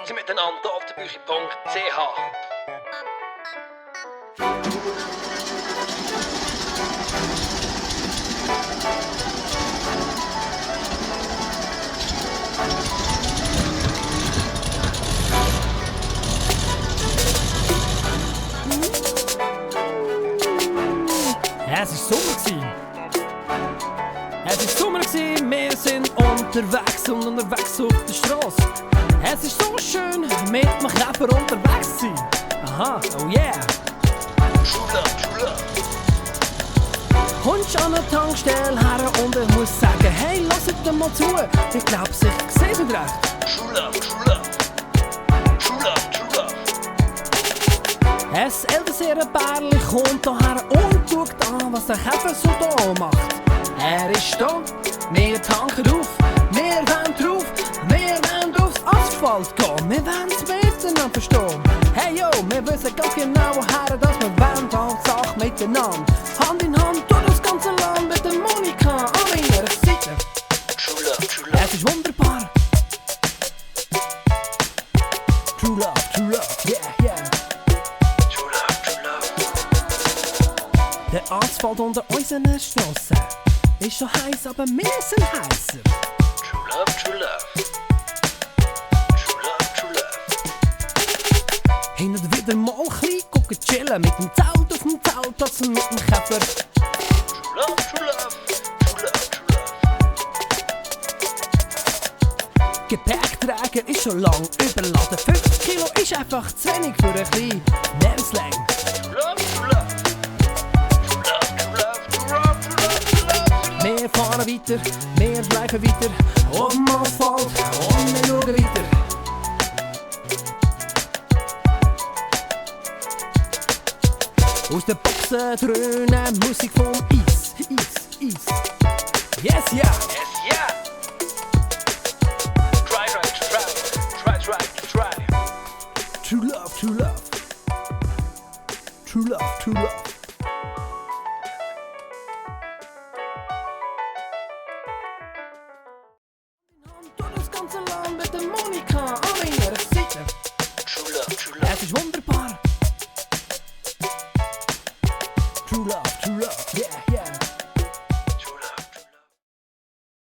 Grüezi miteinander auf debuechi.ch. Es war Sommer. Es war Sommer, wir sind unterwegs und unterwegs auf der Strasse. Es ist so schön, mit dem Käfer unterwegs zu sein. Aha, oh yeah. Kommst an eine Tankstelle her und ich muss sagen, hey, lasst dir mal zu, ich glaub, ich sehe es nicht recht. Ein älteres Bärli kommt hierher und schaut an, was der Käfer so da macht. Er ist da, wir tanken auf, wir wollen drauf, wir wollen aufs Asphalt gehen, wir wollen es miteinander verstehen. Hey yo, wir wissen ganz genau, woher dass wir wollen, Sache miteinander. Hand in Hand durch das ganze Land mit der Monika an meiner Seite. Es ist wunderbar. True love, yeah, yeah. Der Asphalt unter unseren Strassen ist schon heiß, aber wir sind heißer. True love. Hin und wieder mal ein bisschen gucken chillen mit dem Zelt auf dem Zeltplatz und mit dem Käfer. True love. Gepäckträger ist schon lang überladen. 50 Kilo ist einfach zu wenig für ein kleines Meereslang. Wir fahren weiter, wir bleiben weiter. Am Asphalt und wir schauen weiter. Aus den Boxen dröhnen Musik vom Eis. Yes, yeah. Try. True love.